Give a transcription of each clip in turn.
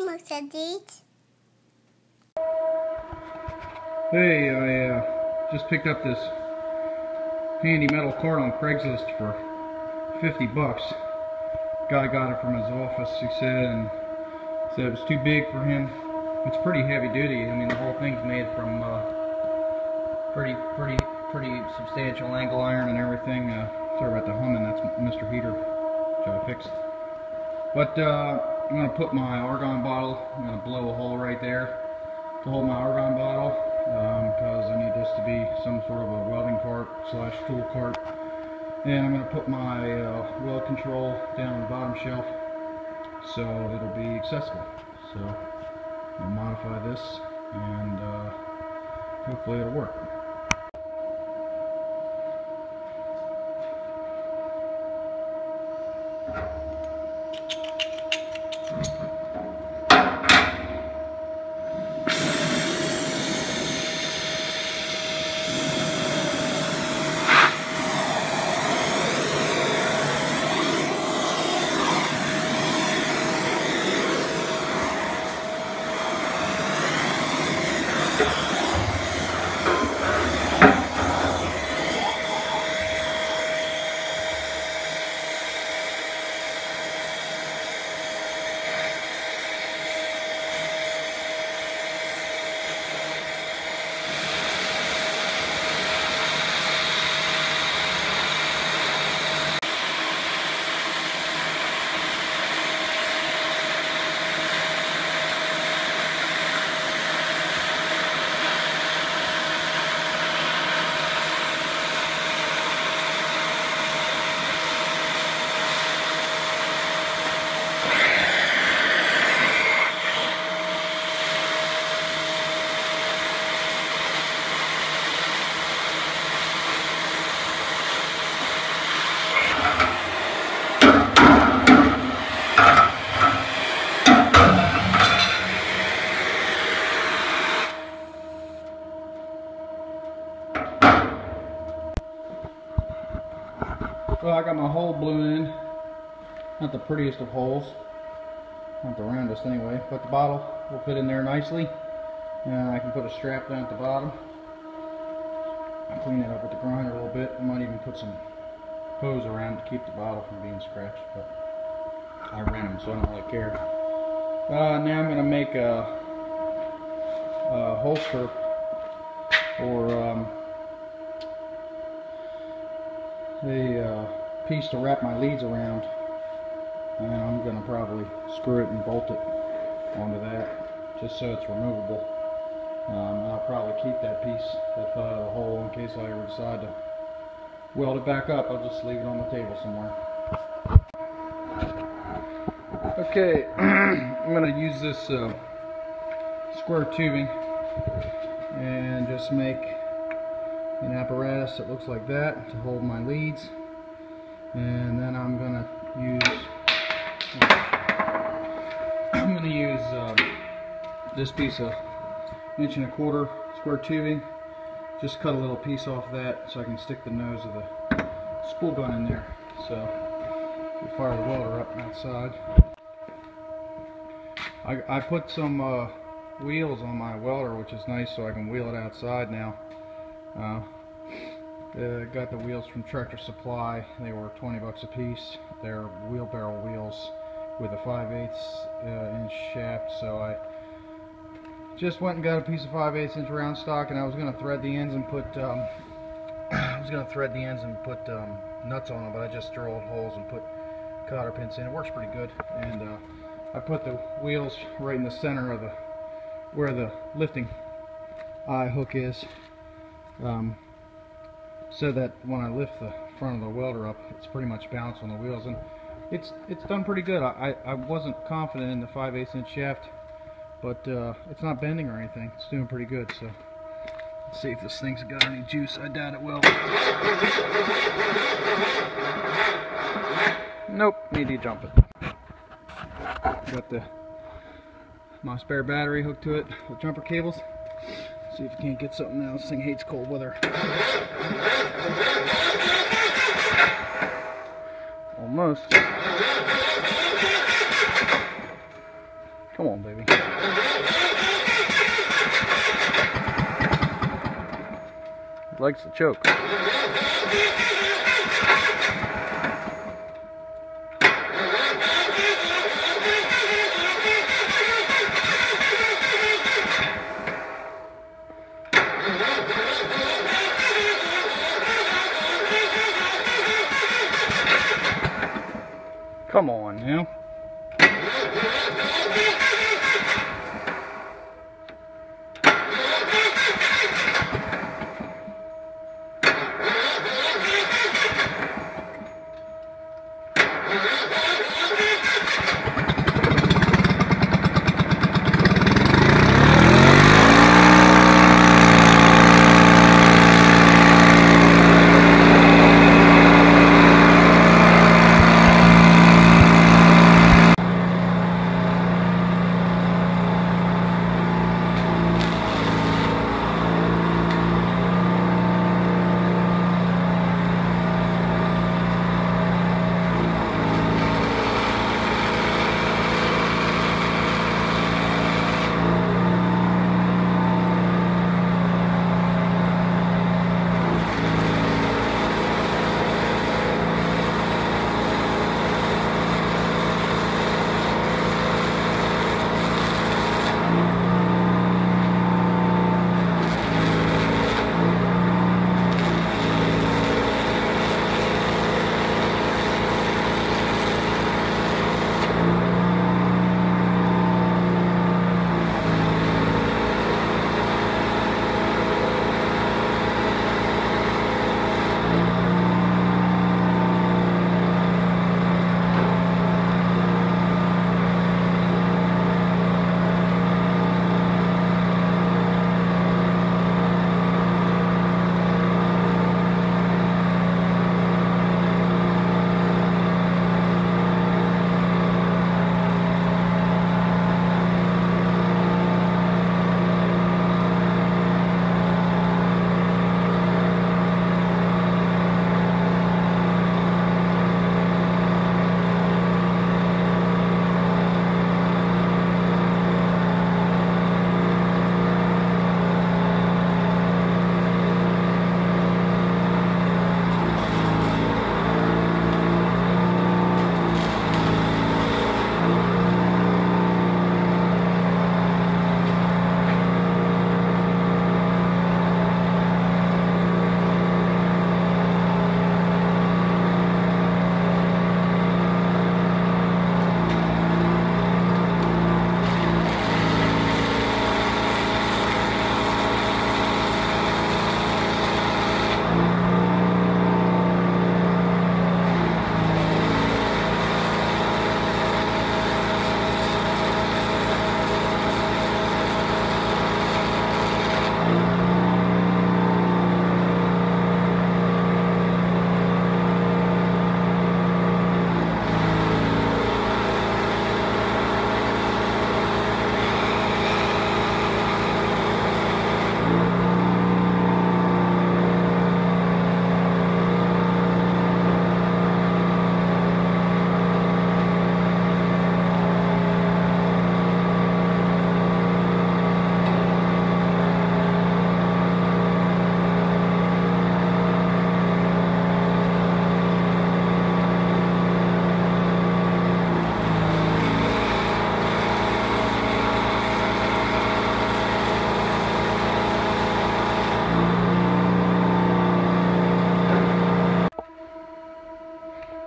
looks at these. Hey, I just picked up this handy metal cart on Craigslist for 50 bucks. Guy got it from his office, he said it was too big for him. It's pretty heavy duty. I mean, the whole thing's made from pretty substantial angle iron and everything. Sorry about the humming, that's Mr. Heater, which I fixed. But I'm going to put my argon bottle, I'm going to blow a hole right there to hold my argon bottle, because I need this to be some sort of a welding cart slash tool cart. And I'm going to put my weld control down on the bottom shelf so it'll be accessible. So I'll modify this and hopefully it'll work. Well, I got my hole blew in. Not the prettiest of holes. Not the roundest anyway. But the bottle will fit in there nicely. And I can put a strap down at the bottom. I'll clean it up with the grinder a little bit. I might even put some hose around to keep the bottle from being scratched. But I rent them, so I don't really care. Now I'm going to make a holster or a piece to wrap my leads around, and I'm going to probably screw it and bolt it onto that just so it's removable. I'll probably keep that piece that fell out of the hole in case I ever decide to weld it back up. I'll just leave it on the table somewhere. Okay, I'm going to use this square tubing and just make an apparatus that looks like that to hold my leads, and then I'm going to use this piece of 1.25 inch square tubing. Just cut a little piece off that so I can stick the nose of the spool gun in there. So we'll fire the welder up outside. I put some wheels on my welder, which is nice, so I can wheel it outside now. Got the wheels from Tractor Supply. They were 20 bucks a piece. They're wheelbarrow wheels with a 5/8 inch shaft, so I just went and got a piece of 5/8 inch round stock, and I was going to thread the ends and put nuts on them, but I just drilled holes and put cotter pins in. It works pretty good, and I put the wheels right in the center of where the lifting eye hook is, so that when I lift the front of the welder up, it's pretty much balanced on the wheels, and it's done pretty good. I wasn't confident in the 5/8 inch shaft, but it's not bending or anything. It's doing pretty good. So let's see if this thing's got any juice. I doubt it will. Nope, need to jump it. Got my spare battery hooked to it with jumper cables. See if you can't get something now. This thing hates cold weather. Almost. Come on, baby. likes to choke. Come on now.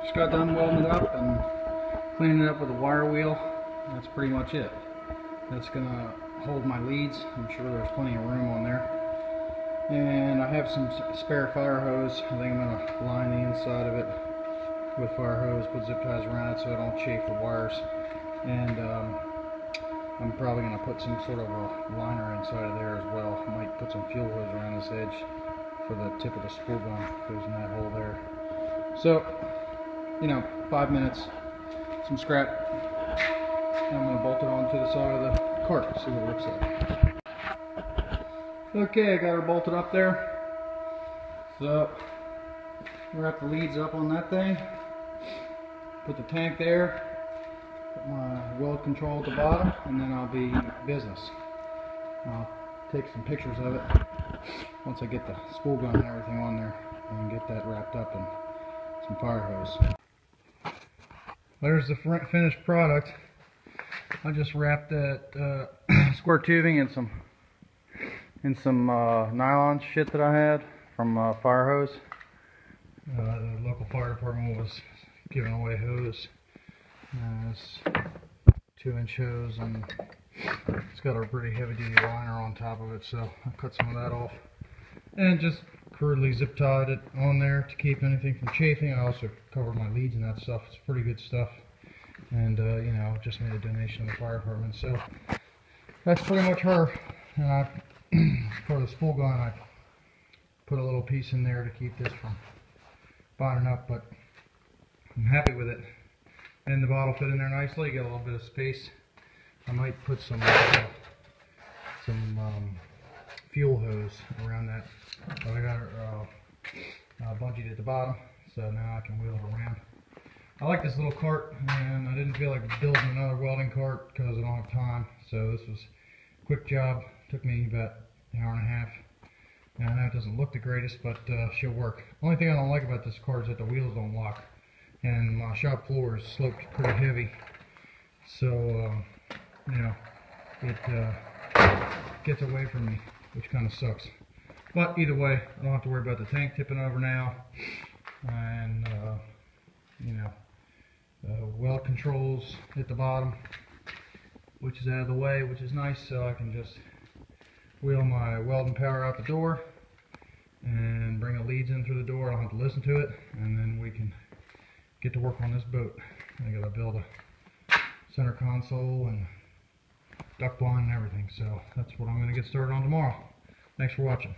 Just got done welding it up and cleaning it up with a wire wheel. That's pretty much it. That's gonna hold my leads. I'm sure there's plenty of room on there. And I have some spare fire hose. I think I'm gonna line the inside of it with fire hose, put zip ties around it so I don't chafe the wires. And I'm probably gonna put some sort of a liner inside of there as well. I might put some fuel hose around this edge for the tip of the spool gun. Goes in that hole there. So, you know, 5 minutes, some scrap, and I'm going to bolt it onto the side of the cart, see what it looks like. Okay, I got her bolted up there. So, wrap the leads up on that thing, put the tank there, put my weld control at the bottom, and then I'll be business. I'll take some pictures of it. once I get the spool gun and everything on there, and get that wrapped up in some fire hose. There's the finished product. I just wrapped that square tubing in some nylon shit that I had from fire hose. The local fire department was giving away hose. It's 2-inch hose, and it's got a pretty heavy duty liner on top of it, so I cut some of that off and just crudely zip tied it on there to keep anything from chafing. I also covered my leads and that stuff. It's pretty good stuff, and you know, just made a donation to the fire department. So that's pretty much her. And for the spool gun, I put a little piece in there to keep this from bonding up, but I'm happy with it. And the bottle fit in there nicely. Got a little bit of space. I might put some fuel hose around that. But I got her bungeed at the bottom, so now I can wheel it around. I like this little cart, and I didn't feel like building another welding cart because I don't have time. So this was a quick job. Took me about an hour and a half. Now I know it doesn't look the greatest, but she'll work. Only thing I don't like about this cart is that the wheels don't lock, and my shop floor is sloped pretty heavy, so you know, it gets away from me, which kind of sucks. But either way, I don't have to worry about the tank tipping over now, and you know, weld controls at the bottom, which is out of the way, which is nice, so I can just wheel my welding power out the door and bring the leads in through the door. I don't have to listen to it, and then we can get to work on this boat. I gotta build a center console and duct blind and everything, so that's what I'm gonna get started on tomorrow. Thanks for watching.